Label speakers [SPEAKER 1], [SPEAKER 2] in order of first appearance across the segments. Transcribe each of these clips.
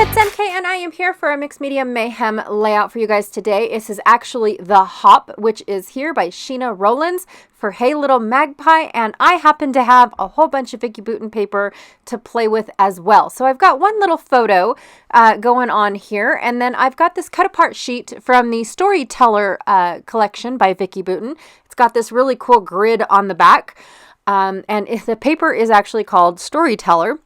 [SPEAKER 1] It's MK and I am here for a mixed media mayhem layout for you guys today. This is actually The Hop, which is here by Sheena Rowlands for Hey Little Magpie, and I happen to have a whole bunch of Vicki Boutin paper to play with as well. So I've got one little photo going on here, and then I've got this cut apart sheet from the Storyteller collection by Vicki Boutin. It's got this really cool grid on the back, and the paper is actually called Storyteller.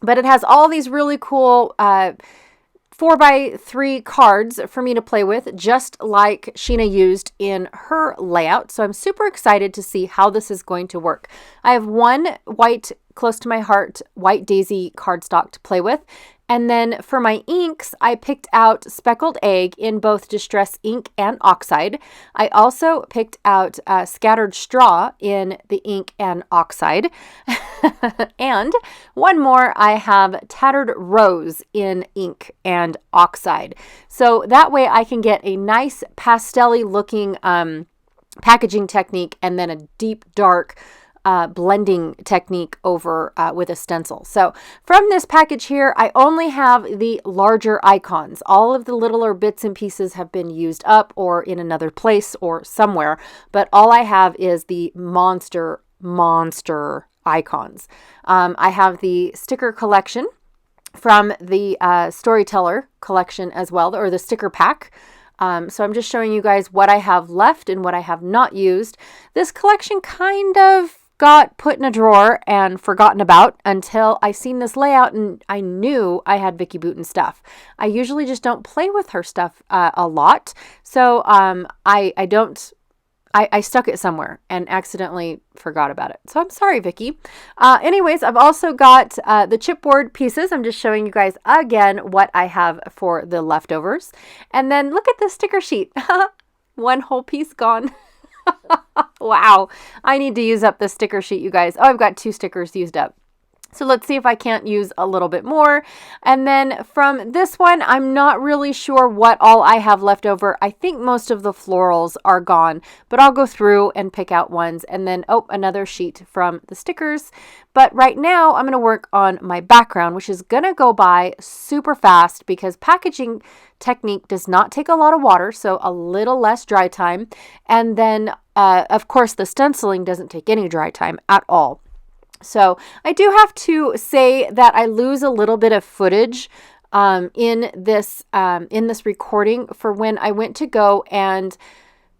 [SPEAKER 1] But it has all these really cool 4x3 cards for me to play with, just like Sheena used in her layout. So I'm super excited to see how this is going to work. I have one white, close to my heart, white daisy cardstock to play with. And then for my inks, I picked out Speckled Egg in both Distress Ink and Oxide. I also picked out Scattered Straw in the ink and Oxide. And one more, I have Tattered Rose in ink and Oxide. So that way I can get a nice pastel-y looking packaging technique and then a deep dark blending technique over with a stencil. So from this package here, I only have the larger icons. All of the littler bits and pieces have been used up or in another place or somewhere, but all I have is the monster icons. I have the sticker collection from the Storyteller collection as well, or the sticker pack. So I'm just showing you guys what I have left and what I have not used. This collection kind of got put in a drawer and forgotten about until I seen this layout and I knew I had Vicki Boutin stuff. I usually just don't play with her stuff a lot. So I stuck it somewhere and accidentally forgot about it. So I'm sorry, Vicki. Anyways, I've also got the chipboard pieces. I'm just showing you guys again what I have for the leftovers. And then look at this sticker sheet. One whole piece gone. Wow. I need to use up the sticker sheet, you guys. Oh, I've got 2 stickers used up. So let's see if I can't use a little bit more. And then from this one, I'm not really sure what all I have left over. I think most of the florals are gone, but I'll go through and pick out ones. And then, another sheet from the stickers. But right now, I'm going to work on my background, which is going to go by super fast because packaging technique does not take a lot of water, so a little less dry time. And then, of course, the stenciling doesn't take any dry time at all. So I do have to say that I lose a little bit of footage in this recording for when I went to go and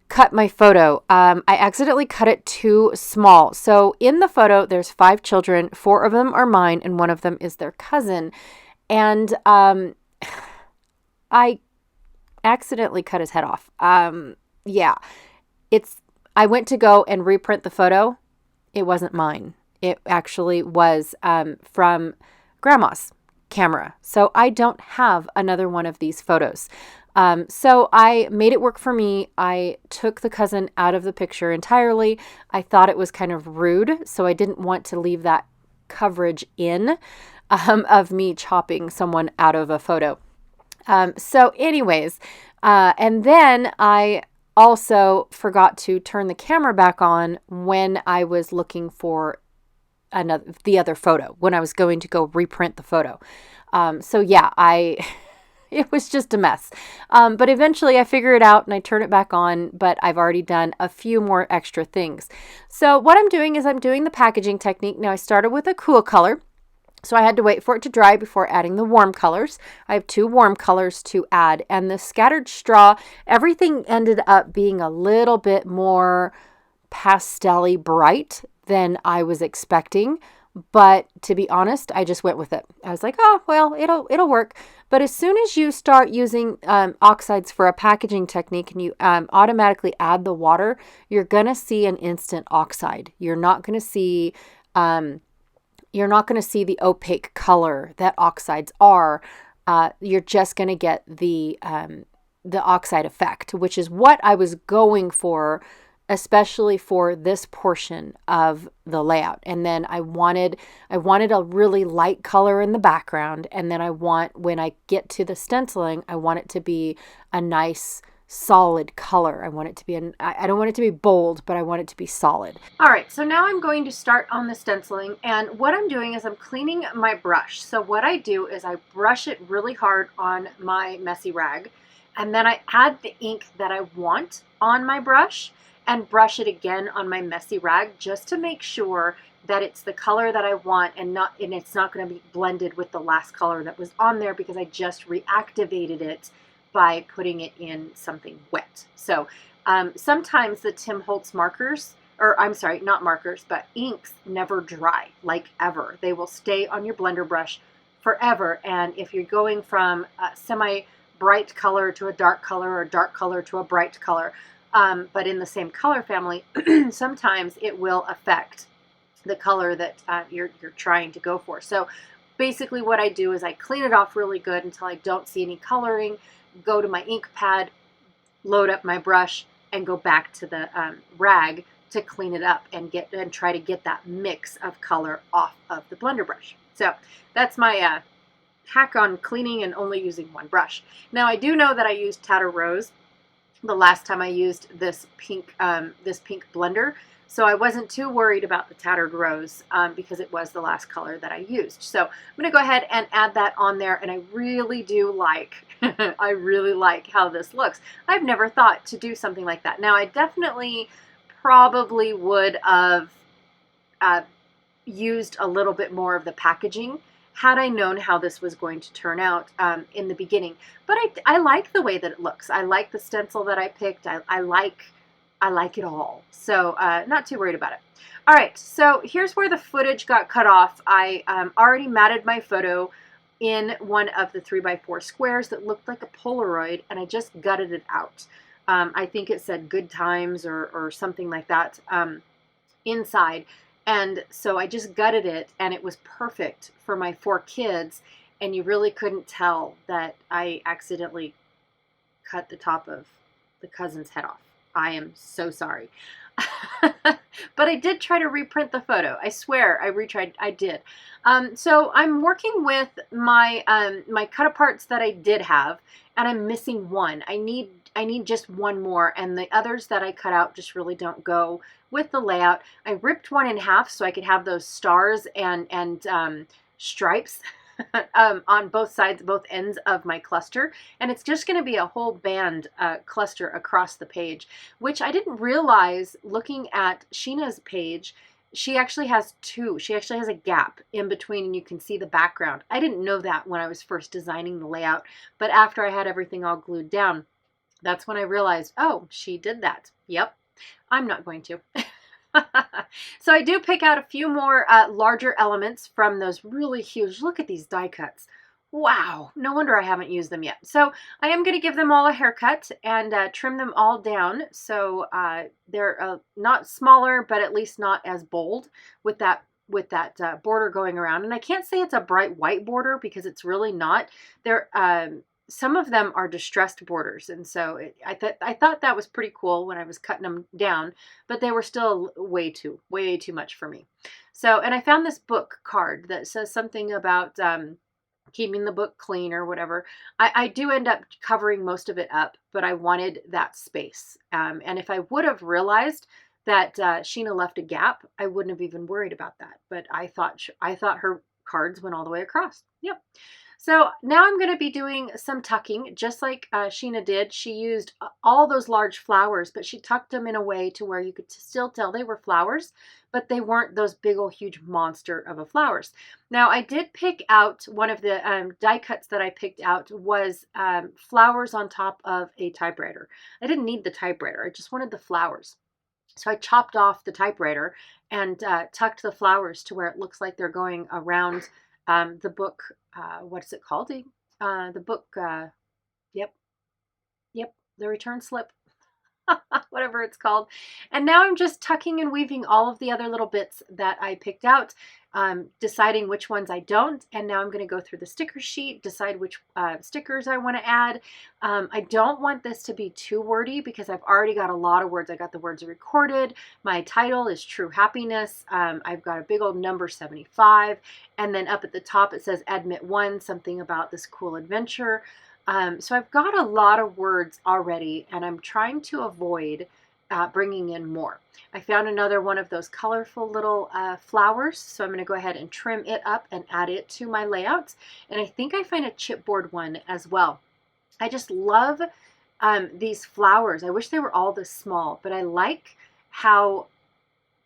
[SPEAKER 1] cut my photo. I accidentally cut it too small. So in the photo, there's 5 children. 4 of them are mine, and 1 of them is their cousin. And I accidentally cut his head off. Yeah, I went to go and reprint the photo. It wasn't mine. It actually was from Grandma's camera. So I don't have another one of these photos. So I made it work for me. I took the cousin out of the picture entirely. I thought it was kind of rude, so I didn't want to leave that coverage in of me chopping someone out of a photo. So anyways, and then I also forgot to turn the camera back on when I was looking for the other photo, when I was going to go reprint the photo. So yeah, it was just a mess. But eventually I figure it out and I turn it back on, but I've already done a few more extra things. So what I'm doing is I'm doing the packaging technique. Now I started with a cool color, so I had to wait for it to dry before adding the warm colors. I have 2 warm colors to add, and the Scattered Straw, everything ended up being a little bit more pastel-y bright than I was expecting. But to be honest, I just went with it. I was like, oh, well, it'll work. But as soon as you start using oxides for a packaging technique and you automatically add the water, you're going to see an instant oxide. You're not going to see the opaque color that oxides are. You're just going to get the oxide effect, which is what I was going for, especially for this portion of the layout. And then I wanted a really light color in the background. And then when I get to the stenciling, I want it to be a nice solid color. I want it to be, I don't want it to be bold, but I want it to be solid. All right, so now I'm going to start on the stenciling, and what I'm doing is I'm cleaning my brush. So what I do is I brush it really hard on my messy rag, and then I add the ink that I want on my brush and brush it again on my messy rag, just to make sure that it's the color that I want, and it's not going to be blended with the last color that was on there, because I just reactivated it by putting it in something wet. So sometimes the Tim Holtz markers, or I'm sorry, not markers, but inks never dry, like ever. They will stay on your blender brush forever. And if you're going from a semi-bright color to a dark color, or dark color to a bright color, but in the same color family, sometimes it will affect the color that you're trying to go for. So basically what I do is I clean it off really good until I don't see any coloring, go to my ink pad, load up my brush, and go back to the rag to clean it up and try to get that mix of color off of the blender brush. So that's my hack on cleaning and only using one brush. Now I do know that I used Tattered Rose the last time I used this pink blender, so I wasn't too worried about the Tattered Rose because it was the last color that I used. So I'm going to go ahead and add that on there, and I really do like, I really like how this looks. I've never thought to do something like that. Now I definitely probably would have used a little bit more of the packaging had I known how this was going to turn out in the beginning. But I like the way that it looks. I like the stencil that I picked. I like it all. So not too worried about it. All right, so here's where the footage got cut off. I already matted my photo in one of the 3x4 squares that looked like a Polaroid, and I just gutted it out. I think it said good times or something like that inside. And so I just gutted it, and it was perfect for my 4 kids, and you really couldn't tell that I accidentally cut the top of the cousin's head off. I am so sorry. But I did try to reprint the photo. I swear I retried. I did. So I'm working with my my cut aparts that I did have, and I'm missing one. I need just one more, and the others that I cut out just really don't go with the layout. I ripped one in half so I could have those stars and stripes on both sides, both ends of my cluster, and it's just going to be a whole band cluster across the page, which I didn't realize looking at Sheena's page. She actually has two. She actually has a gap in between, and you can see the background. I didn't know that when I was first designing the layout, but after I had everything all glued down, that's when I realized, oh, she did that. Yep, I'm not going to. So I do pick out a few more larger elements from those really huge. Look at these die cuts. Wow, no wonder I haven't used them yet. So I am going to give them all a haircut and trim them all down so they're not smaller, but at least not as bold with that border going around. And I can't say it's a bright white border because it's really not. Some of them are distressed borders, and so I thought that was pretty cool when I was cutting them down, but they were still way too much for me. So, and I found this book card that says something about keeping the book clean or whatever. I do end up covering most of it up, but I wanted that space. And if I would have realized that Sheena left a gap, I wouldn't have even worried about that. But I thought her cards went all the way across. Yep. So now I'm going to be doing some tucking, just like Sheena did. She used all those large flowers, but she tucked them in a way to where you could still tell they were flowers, but they weren't those big old huge monster of a flowers. Now I did pick out one of the die cuts that I picked out was flowers on top of a typewriter. I didn't need the typewriter. I just wanted the flowers. So I chopped off the typewriter and tucked the flowers to where it looks like they're going around the book. What is it called? The book. Yep. The return slip. Whatever it's called. And now I'm just tucking and weaving all of the other little bits that I picked out, deciding which ones I don't. And now I'm going to go through the sticker sheet, decide which stickers I want to add. I don't want this to be too wordy because I've already got a lot of words. I got the words recorded. My title is True Happiness. I've got a big old number 75. And then up at the top it says Admit 1, something about this cool adventure. So I've got a lot of words already, and I'm trying to avoid bringing in more. I found another one of those colorful little flowers, so I'm going to go ahead and trim it up and add it to my layouts. And I think I find a chipboard one as well. I just love these flowers. I wish they were all this small, but I like how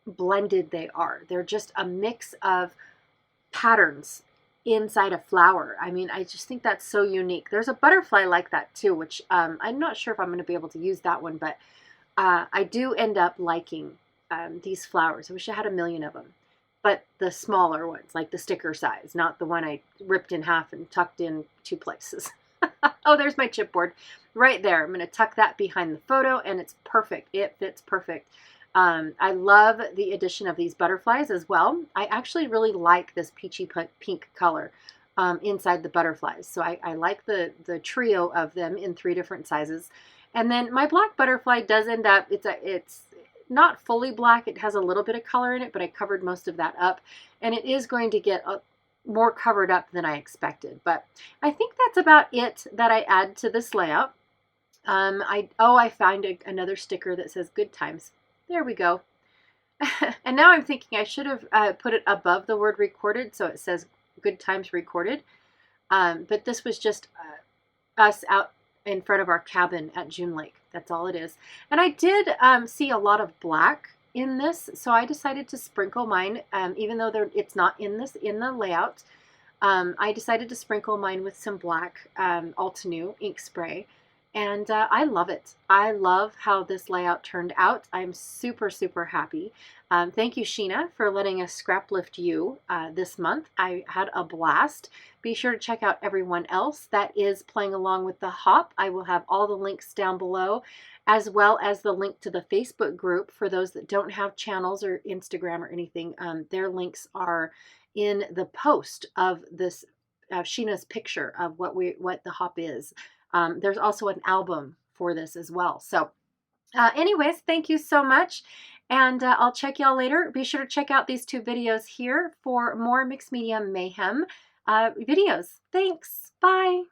[SPEAKER 1] blended they are. They're just a mix of patterns inside a flower. I mean, I just think that's so unique. There's a butterfly like that too, which I'm not sure if I'm going to be able to use that one, but I do end up liking these flowers. I wish I had a million of them, but the smaller ones, like the sticker size, not the one I ripped in half and tucked in 2 places. Oh, there's my chipboard right there. I'm going to tuck that behind the photo, and it's perfect. It fits perfect. I love the addition of these butterflies as well. I actually really like this peachy pink color inside the butterflies. So I like the trio of them in 3 different sizes. And then my black butterfly does end up, it's not fully black. It has a little bit of color in it, but I covered most of that up. And it is going to get more covered up than I expected. But I think that's about it that I add to this layout. I found another sticker that says good times. There we go. And now I'm thinking I should have put it above the word recorded, so it says good times recorded. But this was just us out in front of our cabin at June Lake. That's all it is. And I did see a lot of black in this, so I decided to sprinkle mine, even though it's not in the layout. I decided to sprinkle mine with some black Altenew ink spray. And I love it. I love how this layout turned out. I'm super, super happy. Thank you, Sheena, for letting us scrap lift you this month. I had a blast. Be sure to check out everyone else that is playing along with the hop. I will have all the links down below, as well as the link to the Facebook group for those that don't have channels or Instagram or anything. Their links are in the post of this Sheena's picture of what the hop is. There's also an album for this as well. So anyways, thank you so much. And I'll check y'all later. Be sure to check out these 2 videos here for more Mixed Media Mayhem videos. Thanks. Bye.